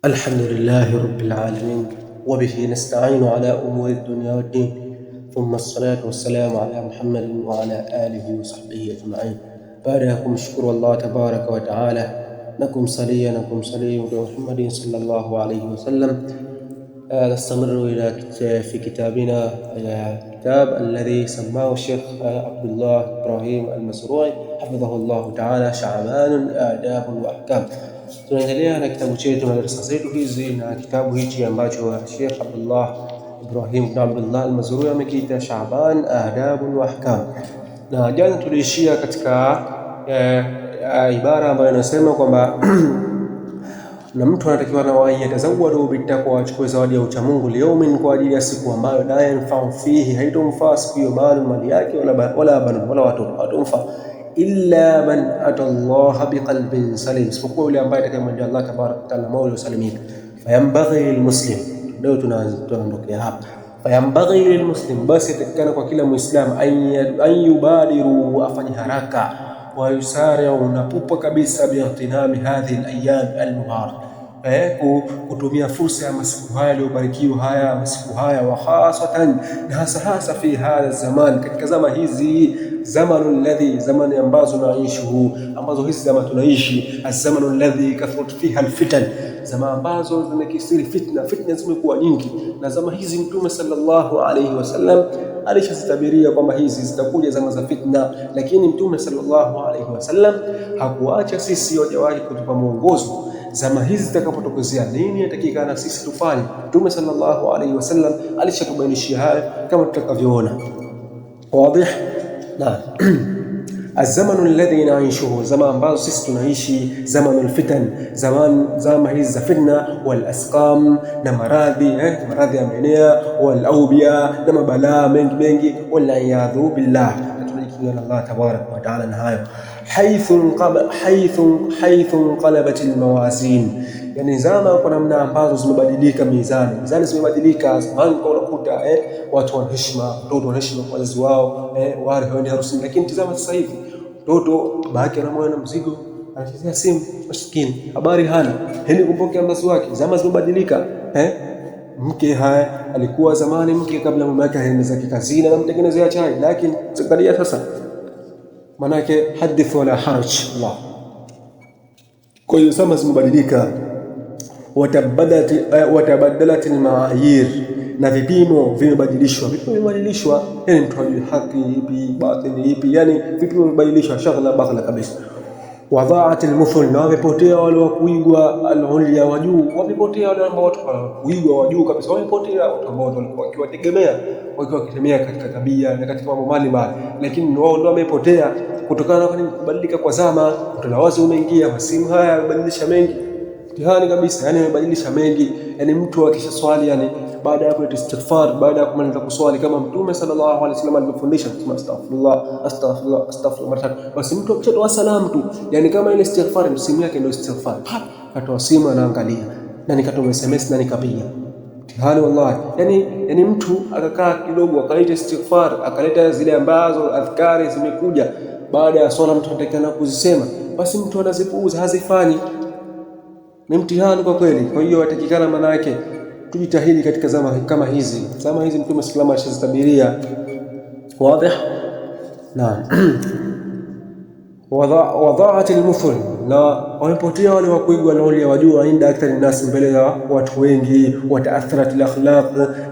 الحمد لله رب العالمين وبه نستعين على أمور الدنيا والدين ثم الصلاة والسلام على محمد وعلى آله وصحبه أجمعين. باركم شكر الله تبارك وتعالى نكم صليا بمحمد صلى الله عليه وسلم. نستمر إلى في كتابنا الكتاب الذي سماه الشيخ عبد الله إبراهيم المزروعي حفظه الله تعالى شعبان آداب وأحكام. Tunaendelea na kitabu chetu na darasa zetu hizi na kitabu hichi ambacho Sheikh Abdullah Ibrahim ibn Abdullah al-Mazrui amekiita Shaaban Adab wa Ahkam. Na jana tuliishia katika ibara ambayo inasema kwamba na mtu anatakiwa na wayatazawwadu bitaqwa, achukue zawadi ya ucha Mungu liyaumin, kwa ajili ya siku ambayo la yanfa'u fihi, haitomfaa siku hiyo mali yake wala banu wala watoto, hatomfaa illa man ata Allah biqalbin salim, isipokuwa yule ambaye atakayemwendea Allah tabaraka wa taala moyo usalimika. Fayambaghi lilmuslim, leo tunaondokea hapa. Fayambaghi lilmuslim, basi atakana kwa kila muislamu an yubadiru, afanye haraka, wa yusari'u, unapupa kabisa, biightinami hadhihi alayam almubarak, kutumia fursa ya masiku haya yaliyobarikiwa, haya masiku haya, wa khasatan, na hasa fi hadha zaman, katika zama hizi, zamani ambazo naishuhu, ambazo hizi zama tunaishi, azamanu alladhi kathurat fiha alfitan, zama ambazo zimekithiri fitna zimekuwa nyingi. Na zama hizi Mtume sallallahu alayhi wasallam alishazitabiria kwamba hizi zitakuja zama za fitna, lakini Mtume sallallahu alayhi wasallam hakuacha sisi wajawahi kutupa mwongozo. Zama hizi zitakapotokezea nini yatakikana sisi tufanye, Mtume sallallahu alayhi wasallam alishatubainishia haya kama tutakavyoona. Wazi? Na azamanu alladhi naishuhu, zama ambazo sisi tunaishi, zamanul fitan, zama hizi za fitna, wal asqam, na maradhi yameenea, wal aubia, na mabalaa mengi, wal iyadhu billah, tunajikinga na Allah tabaraka wa taala na hayo. Haithu qalabat almawazin, yani zama kwa namna ambazo zimebadilika mizani zimebadilika. Zamani unakuta watu wana heshima, watoto wana heshima kwa wazazi wao, wale hawaendi harusini. Lakini tazama sasa hivi, mtoto baki anamwona na mzigo, anachezea simu, maskini habari hana, hendi kumpokea mzazi wake. Zama zimebadilika. Mke alikuwa zamani, mke kabla mume wake aende zake kazini na mtengenezea chai, lakini angalia sasa, manake hadith wala haraj Allah. Kwa hiyo zama zimebadilika, watabadalat almaayir, na vipimo vimebadilishwa. Yani mtu hajui haki ipi batili ipi, yani vipimo vimebadilishwa shaghala baghla kabisa. Wadha'at almuthul, na wamepotea wale wa kuigwa, al-ulya wa juu wamepotea, wale ambao watu kuigwa wa juu kabisa wamepotea, watu ambao walikuwa wakiwategemea katika tabia na katika mambo mbalimbali, lakini wao ndio wamepotea kutokana na kubadilika kwa zama. Utalawazi umeingia, masimu haya yamebadilisha mengi, mtihani kabisa, yani yamebadilisha mengi. Yani mtu akisha swali, yani baada ya kuleta istighfar, baada ya kumaliza kuswali, kama Mtume sallallahu alaihi wasallam alivyofundisha, kusema astaghfirullah, basi mtu akitoa salamu tu, yani kama ile istighfar msimu yake ndio istighfar, katoa simu anaangalia na nikatuma SMS na nikapiga mtihani wallahi. Yani mtu akakaa kidogo, akaleta istighfar, akaleta zile ambazo adhkari zimekuja baada ya swala, mtu anatakana kuzisema, basi mtu anazipuuza, hazifanyi. Ni mtihani kwa kweli. Kwa hiyo atakikana manake tujitahidi katika zama kama hizi. Zama hizi Mtume sallallahu alayhi wasallam alishazitabiria. Wazi? Naam. Wadha'at almuthul, na wamepotea wale wa kuigwa na wale wajua, inda akthari nas, mbele ya watu wengi. Wataatharat alakhlaq,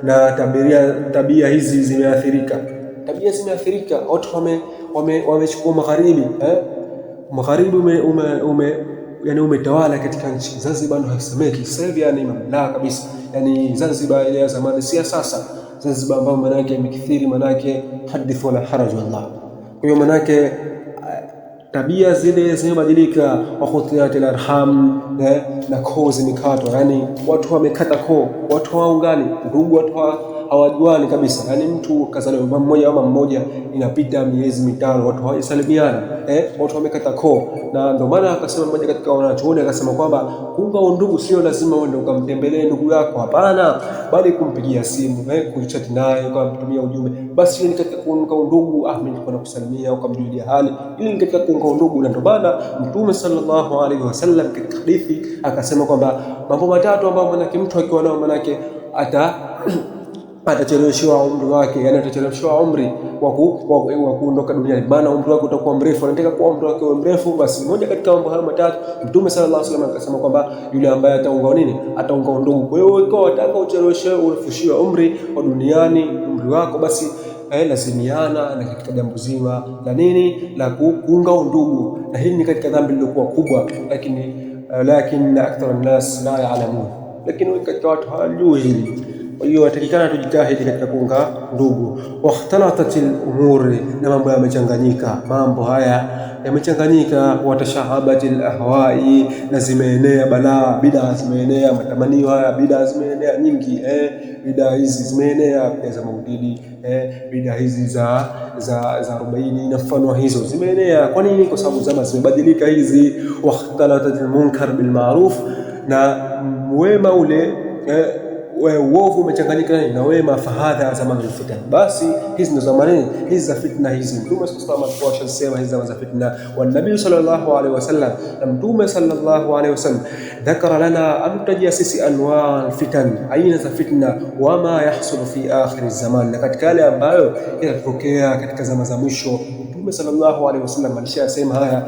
na tabia hizi zimeathirika. Watu wamechukua magharibi yani umetawala katika nchi. Zanzibar ndio haisemeki sasa hivi, yani mamlaka kabisa. Yani Zanzibar ile ya zamani si sasa. Zanzibar ambayo manake imekithiri, manake hadith wala haraj wallah. Kwa hiyo manake tabia zile zimebadilika. Wa khutiyatil arham, na koo zimekatwa, yani watu wamekata koo, watu hawaungani, ndugu watu hawajuani kabisa, yani mtu kazaliwa mama mmoja, inapita miezi 5 watu hawasalimiana, watu wamekata koo. Na ndio maana akasema mmoja katika wanachuoni akasema kwamba kuunga undugu sio lazima uende ukamtembelee ndugu yako, hapana, bali kumpigia simu, kuchat naye, ukamtumia ujumbe, basi ni katika kuunga undugu. Mimi nilikuwa nakusalimia, ukamjulia hali, ili ni katika kuunga undugu. Na ndio maana Mtume sallallahu alaihi wasallam katika hadithi akasema kwamba mambo matatu ambayo manake mtu akiwa nao manake atacheleweshwa umri wake, yani atacheleweshwa umri wa kuondoka duniani, maana umri wake utakuwa mrefu. Anataka kuwa umri wake mrefu, basi moja katika mambo hayo matatu Mtume sallallahu alaihi wasallam akasema kwamba yule ambaye ataunga undugu. Kwa hiyo ukiwa unataka ucheleweshwe, urefushiwe umri wa duniani, umri wako, basi lazimiana na katika jambo zima la nini, la kuunga undugu. Na hili ni katika dhambi lilokuwa kubwa, lakini akthar an-nas la ya'lamun, lakini wengi katika watu hawajui hili. Kwa hiyo watakikana tujitahidi katika kuunga ndugu. Wakhtalatat al-umuri, na mambo yamechanganyika, mambo haya yamechanganyika. Watashahabat al-ahwai, na zimeenea balaa, bid'a zimeenea, matamanio haya, bid'a zimeenea nyingi. Bid'a hizi zimeenea, bid'a za maulidi, bid'a hizi za 40 na mfano hizo zimeenea. Kwa nini? Kwa sababu zama zimebadilika hizi. Wakhtalatat al-munkar bil ma'ruf, na wema ule uovu umechanganyika na wema. Fahadha zamanu fitan, basi hizi ndo zamani hizi za fitna hizi. Mtume sallallahu alaihi wasallam ashasema hizi za fitna. Wa nabii sallallahu alaihi wasallam, na Mtume sallallahu alaihi wasallam dhakara lana, ametajia sisi anwa alfitan, aina za fitna, wama yahsulu fi akhir zaman, na katika yale ambayo yanatokea katika zama za mwisho. Mtume sallallahu alaihi wasallam alishasema haya.